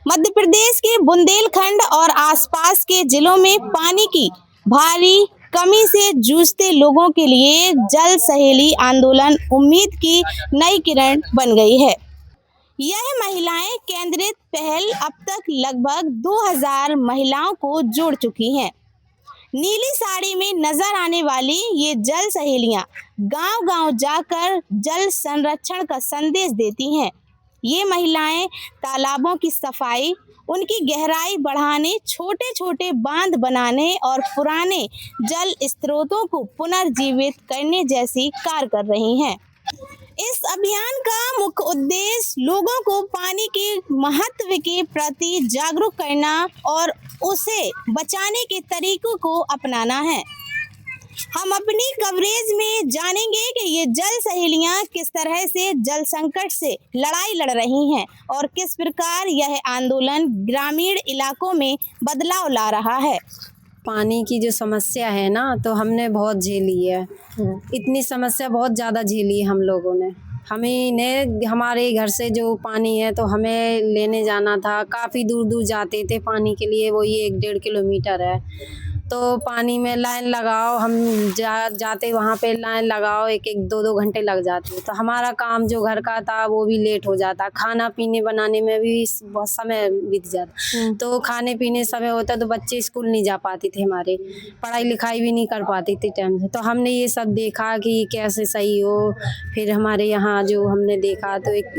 मध्य प्रदेश के बुंदेलखंड और आसपास के जिलों में पानी की भारी कमी से जूझते लोगों के लिए जल सहेली आंदोलन उम्मीद की नई किरण बन गई है। यह महिलाएं केंद्रित पहल अब तक लगभग 2000 महिलाओं को जोड़ चुकी हैं। नीली साड़ी में नजर आने वाली ये जल सहेलियां गांव-गांव जाकर जल संरक्षण का संदेश देती हैं। ये महिलाएं तालाबों की सफाई, उनकी गहराई बढ़ाने, छोटे-छोटे बांध बनाने और पुराने जल स्रोतों को पुनर्जीवित करने जैसी कार्य कर रही हैं। इस अभियान का मुख्य उद्देश्य लोगों को पानी के महत्व के प्रति जागरूक करना और उसे बचाने के तरीकों को अपनाना है। हम अपनी कवरेज में जानेंगे कि ये जल सहेलियां किस तरह से जल संकट से लड़ाई लड़ रही हैं और किस प्रकार यह आंदोलन ग्रामीण इलाकों में बदलाव ला रहा है। पानी की जो समस्या है ना, तो हमने बहुत झेली है। इतनी समस्या बहुत ज़्यादा झेली है हम लोगों ने। हमारे घर से जो पानी है तो हमें लेने जाना था, काफ़ी दूर दूर जाते थे पानी के लिए, वो ये 1-1.5 किलोमीटर है। तो पानी में लाइन लगाओ, हम जाते वहाँ पे लाइन लगाओ, 1-1, 2-2 घंटे लग जाते। तो हमारा काम जो घर का था वो भी लेट हो जाता, खाना पीने बनाने में भी बहुत समय बीत जाता। तो खाने पीने समय होता तो बच्चे स्कूल नहीं जा पाते थे, हमारे पढ़ाई लिखाई भी नहीं कर पाते थे टाइम से। तो हमने ये सब देखा कि कैसे सही हो। फिर हमारे यहाँ जो हमने देखा तो एक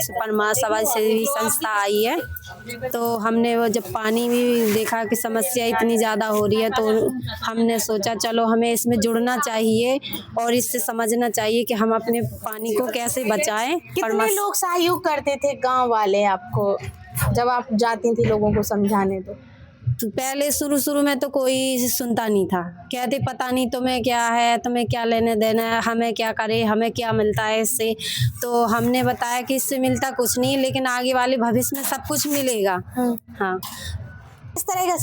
समाज सेवी संस्था आई है, तो हमने वो जब पानी भी देखा कि समस्या इतनी ज़्यादा हो रही है, तो हमने सोचा चलो हमें इसमें जुड़ना चाहिए और इससे समझना चाहिए कि हम अपने पानी को कैसे बचाएं। कितने लोग सहयोग करते थे गांव वाले आपको जब आप जाती थी लोगों को समझाने? तो पहले शुरू में तो कोई सुनता नहीं था, कहते पता नहीं तुम्हें क्या है, तुम्हें क्या लेने देना है, हमें क्या करे, हमें क्या मिलता है इससे। तो हमने बताया कि इससे मिलता कुछ नहीं, लेकिन आगे वाले भविष्य में सब कुछ मिलेगा। हाँ, इस तरह का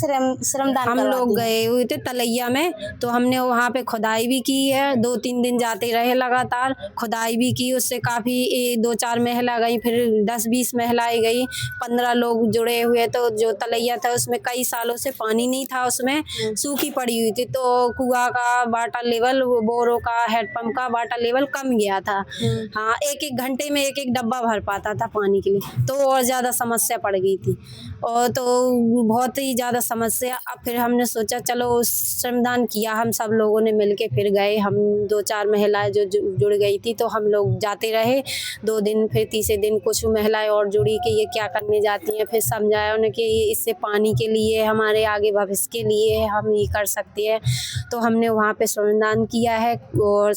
श्रमदान हम लोग गए हुए थे तलैया में, तो हमने वहाँ पे खुदाई भी की है। 2-3 दिन जाते रहे लगातार, खुदाई भी की। उससे काफ़ी 2-4 महिला गई, फिर 10-20 महिलाएं गई, 15 लोग जुड़े हुए। तो जो तलैया था उसमें कई सालों से पानी नहीं था, उसमें सूखी पड़ी हुई थी। तो कुआं का वाटर लेवल, बोरों का, हैंडपम्प का वाटर लेवल कम गया था। हाँ, 1-1 घंटे में 1-1 डब्बा भर पाता था पानी के लिए, तो और ज़्यादा समस्या पड़ गई थी। और तो बहुत ही ज़्यादा समस्या। अब फिर हमने सोचा चलो श्रमदान किया, हम सब लोगों ने मिलके फिर गए। हम 2-4 महिलाएं जो जुड़ गई थी, तो हम लोग जाते रहे 2 दिन। फिर तीसरे दिन कुछ महिलाएं और जुड़ी कि ये क्या करने जाती हैं। फिर समझाया उन्हें कि इससे पानी के लिए, हमारे आगे भविष्य के लिए हम ये कर सकते हैं। तो हमने वहाँ पे श्रमदान किया है। और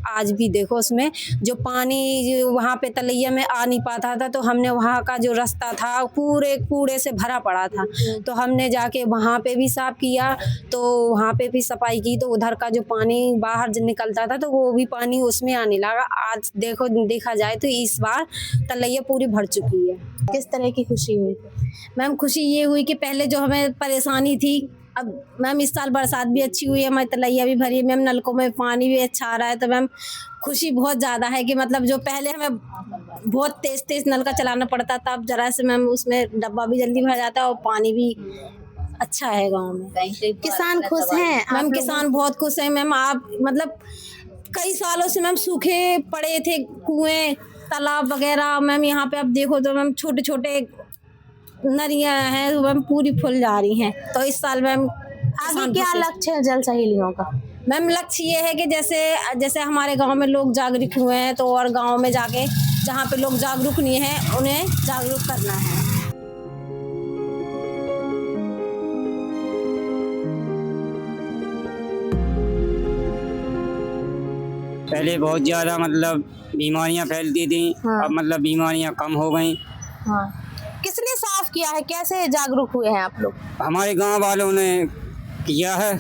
आज भी देखो उसमें जो पानी वहाँ पे तलैया में आ नहीं पाता था, तो हमने वहाँ का जो रास्ता था पूरे कूड़े से भरा पड़ा था, तो हमने जाके वहाँ पे भी साफ किया, तो वहाँ पे भी सफाई की। तो उधर का जो पानी बाहर निकलता था तो वो भी पानी उसमें आने लगा। आज देखा जाए तो इस बार तलैया पूरी भर चुकी है। किस तरह की खुशी हुई? मैम खुशी ये हुई कि पहले जो हमें परेशानी थी, अब मैम इस साल बरसात भी अच्छी हुई है, हमारी तलैया भी भरी है मैम, नलकों में पानी भी अच्छा आ रहा है। तो मैम खुशी बहुत ज़्यादा है कि मतलब जो पहले हमें बहुत तेज़ नल का चलाना पड़ता था, अब जरा से मैम उसमें डब्बा भी जल्दी भर जाता है और पानी भी अच्छा है गांव में। किसान खुश हैं मैम, किसान बहुत खुश हैं मैम। आप मतलब कई सालों से मैम सूखे पड़े थे कुएँ, तालाब वगैरह। मैम यहाँ पे अब देखो तो मैम छोटे छोटे नदियाँ हैं, मैम पूरी फुल जा रही हैं। तो इस साल मैम आगे क्या लक्ष्य है जल सहेलियों का? मैम लक्ष्य ये है कि जैसे हमारे गांव में लोग जागरूक हुए हैं, तो और गांव में जाके जहां पे लोग जागरूक नहीं हैं उन्हें जागरूक करना है। पहले बहुत ज़्यादा मतलब बीमारियां फैलती थी। हाँ। अब मतलब बीमारियां कम हो गई। हाँ। किसने साफ किया है, कैसे जागरूक हुए हैं आप लोग? हमारे गांव वालों ने किया है,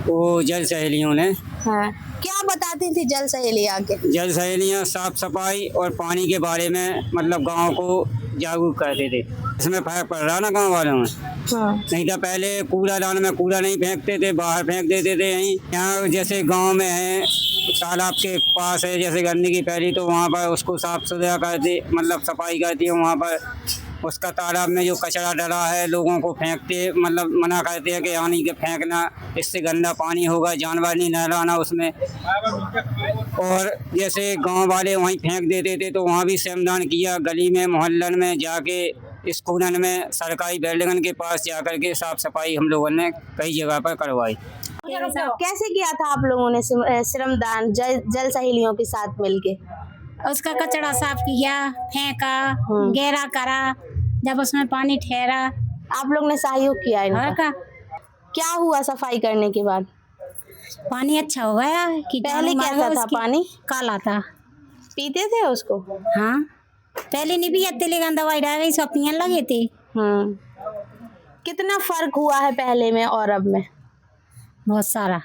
वो जल सहेलियों ने। हाँ। क्या बताती थी जल सहेली आके? जल सहेलियां साफ सफाई और पानी के बारे में मतलब गांव को जागरूक करते थे। इसमें फर्क पड़ रहा ना गांव वालों में। हाँ। नहीं तो पहले कूड़ादान में कूड़ा नहीं फेंकते थे, बाहर फेंक देते थे। यहीं यहाँ जैसे गांव में है, तालाब के पास है जैसे गंदगी फैली, तो वहाँ पर उसको साफ सुथरा करते, मतलब सफाई करती है। वहाँ पर उसका तालाब में जो कचरा डला है लोगों को फेंकते, मतलब मना करते हैं कि यहाँ नहीं के फेंकना, इससे गंदा पानी होगा, जानवर नहीं नहलाना उसमें। और जैसे गांव वाले वहीं फेंक देते थे तो वहाँ भी श्रमदान किया, गली में मोहल्लन में जाके, स्कूलन में, सरकारी बिल्डिंगन के पास जाकर के साफ सफाई हम लोगों ने कई जगह पर करवाई। कैसे किया था आप लोगों ने श्रमदान जल सहेलियों के साथ मिलके? उसका कचरा साफ किया, फेंका, गहरा करा, जब उसमें पानी ठहरा। आप लोग ने सहयोग किया और इनका? का क्या हुआ सफाई करने के बाद? पानी अच्छा हो गया कि पहले कैसा था पानी? काला था। पीते थे उसको? हाँ, पहले नहीं पियते लेकिन दवाई डाल गई, सब पियन लगे थे। कितना फर्क हुआ है पहले में और अब में? बहुत सारा।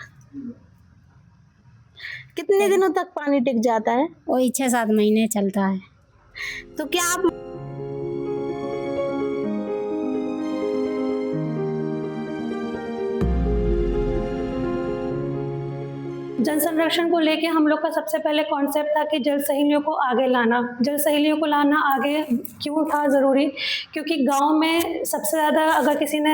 कितने दिनों तक पानी टिक जाता है? वही 6-7 महीने चलता है। तो क्या आप जल संरक्षण को लेके हम लोग का सबसे पहले कॉन्सेप्ट था कि जल सहेलियों को आगे लाना। जल सहेलियों को लाना आगे क्यों था ज़रूरी? क्योंकि गांव में सबसे ज़्यादा अगर किसी ने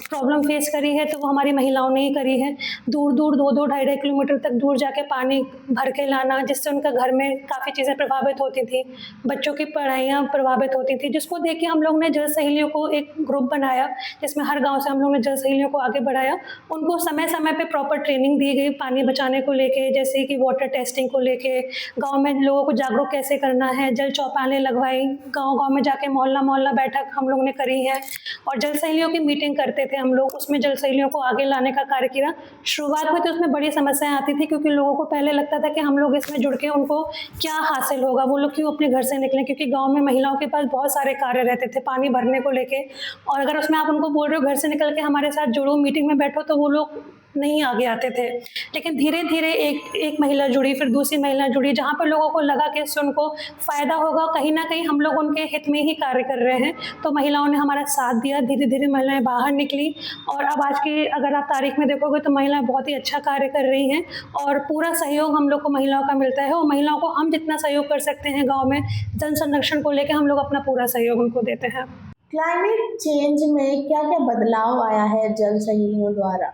प्रॉब्लम फेस करी है तो वो हमारी महिलाओं ने ही करी है। दूर दूर 2-2, 2.5 किलोमीटर तक दूर जाके पानी भर के लाना, जिससे उनका घर में काफ़ी चीज़ें प्रभावित होती थी, बच्चों की पढ़ाइयाँ प्रभावित होती थी, जिसको देख के हम लोग ने जल सहेलियों को एक ग्रुप बनाया, जिसमें हर गाँव से हम लोग ने जल सहेलियों को आगे बढ़ाया। उनको समय समय पर प्रॉपर ट्रेनिंग दी गई पानी बचाने को लेके, जैसे कि वाटर टेस्टिंग को लेके, गांव में लोगों को जागरूक कैसे करना है, जल चौपालें लगवाई, गांव-गांव में जाके मोहल्ला मोहल्ला बैठक हम लोग ने करी है और जल सहेलियों की मीटिंग करते थे हम लोग, उसमें जल सहेलियों को आगे लाने का कार्य किया। शुरुआत में तो उसमें बड़ी समस्याएं आती थी क्योंकि लोगों को पहले लगता था कि हम लोग इसमें जुड़ के उनको क्या हासिल होगा, वो लोग क्यों अपने घर से निकलें, क्योंकि गाँव में महिलाओं के पास बहुत सारे कार्य रहते थे पानी भरने को लेके, और अगर उसमें आप उनको बोल रहे हो घर से निकल के हमारे साथ जुड़ो, मीटिंग में बैठो, तो वो लोग नहीं आगे आते थे। लेकिन धीरे धीरे एक महिला जुड़ी, फिर दूसरी महिला जुड़ी, जहाँ पर लोगों को लगा कि इससे उनको फ़ायदा होगा, कहीं ना कहीं हम लोग उनके हित में ही कार्य कर रहे हैं, तो महिलाओं ने हमारा साथ दिया। धीरे धीरे महिलाएं बाहर निकली और अब आज की अगर आप तारीख में देखोगे तो महिलाएं बहुत ही अच्छा कार्य कर रही हैं और पूरा सहयोग हम लोग को महिलाओं का मिलता है, और महिलाओं को हम जितना सहयोग कर सकते हैं गाँव में जल संरक्षण को लेकर, हम लोग अपना पूरा सहयोग उनको देते हैं। क्लाइमेट चेंज में क्या क्या बदलाव आया है जल सहेलियों द्वारा?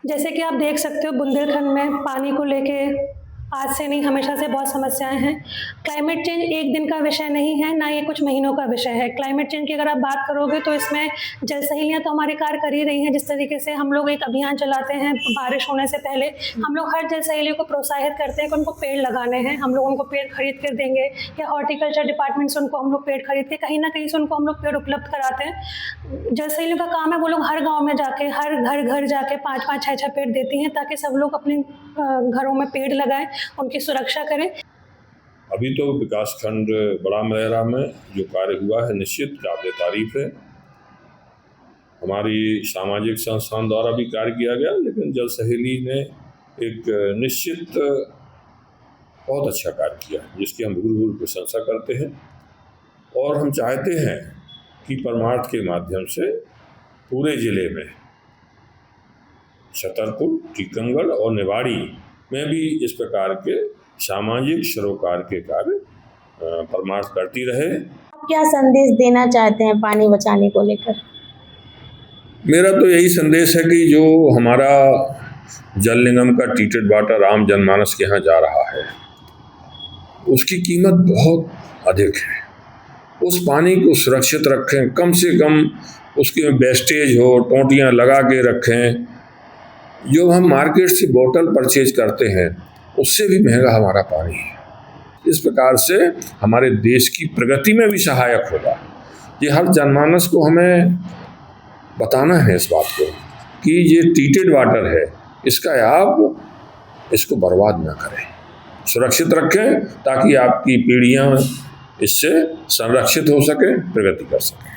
जैसे कि आप देख सकते हो बुंदेलखंड में पानी को लेके आज से नहीं हमेशा से बहुत समस्याएं हैं। क्लाइमेट चेंज एक दिन का विषय नहीं है, ना ये कुछ महीनों का विषय है। क्लाइमेट चेंज की अगर आप बात करोगे तो इसमें जल सहेलियाँ तो हमारे कार्य कर ही रही हैं। जिस तरीके से हम लोग एक अभियान चलाते हैं बारिश होने से पहले, हम लोग हर जल सहेलियों को प्रोत्साहित करते हैं कि उनको पेड़ लगाने हैं। हम लोग उनको पेड़ खरीद कर देंगे या हॉर्टिकल्चर डिपार्टमेंट से उनको हम लोग पेड़ खरीद के कहीं ना कहीं से उनको हम लोग पेड़ उपलब्ध कराते हैं। जल सहेलियों का काम है वो लोग हर गाँव में जाके, हर घर जाके 5-5, 6-6 पेड़ देती हैं ताकि सब लोग अपने घरों में पेड़ लगाएं, उनकी सुरक्षा करें। अभी तो विकासखंड बड़ा मलेरा में जो कार्य हुआ है निश्चित काबिल तारीफ है। हमारी सामाजिक संस्थान द्वारा भी कार्य किया गया, लेकिन जल सहेली ने एक निश्चित बहुत अच्छा कार्य किया जिसकी हम भूल प्रशंसा करते हैं, और हम चाहते हैं कि परमार्थ के माध्यम से पूरे ज़िले में छतरपुर, टीकमगढ़ और निवाड़ी में भी इस प्रकार के सामाजिक सरोकार के कार्य परमार्थ करती रहे। आप क्या संदेश देना चाहते हैं पानी बचाने को लेकर? मेरा तो यही संदेश है कि जो हमारा जल निगम का ट्रीटेड वाटर आम जनमानस के यहाँ जा रहा है उसकी कीमत बहुत अधिक है। उस पानी को सुरक्षित रखें, कम से कम उसके वेस्टेज हो, टोंटियाँ लगा के रखें। जो हम मार्केट से बोतल परचेज करते हैं उससे भी महंगा हमारा पानी है। इस प्रकार से हमारे देश की प्रगति में भी सहायक होगा। ये हर जनमानस को हमें बताना है इस बात को कि ये ट्रीटेड वाटर है, इसका आप इसको बर्बाद ना करें, सुरक्षित रखें ताकि आपकी पीढ़ियां इससे संरक्षित हो सके, प्रगति कर सकें।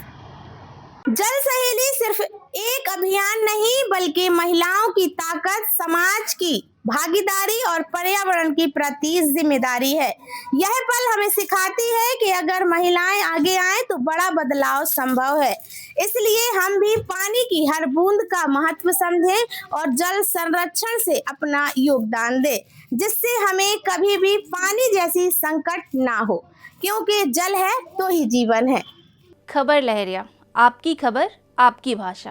जल सहेली सिर्फ एक अभियान नहीं बल्कि महिलाओं की ताकत, समाज की भागीदारी और पर्यावरण की प्रति जिम्मेदारी है। यह पल हमें सिखाती है कि अगर महिलाएं आगे आएं तो बड़ा बदलाव संभव है। इसलिए हम भी पानी की हर बूंद का महत्व समझें और जल संरक्षण से अपना योगदान दें, जिससे हमें कभी भी पानी जैसी संकट ना हो। क्योंकि जल है तो ही जीवन है। खबर लहरिया, आपकी खबर आपकी भाषा।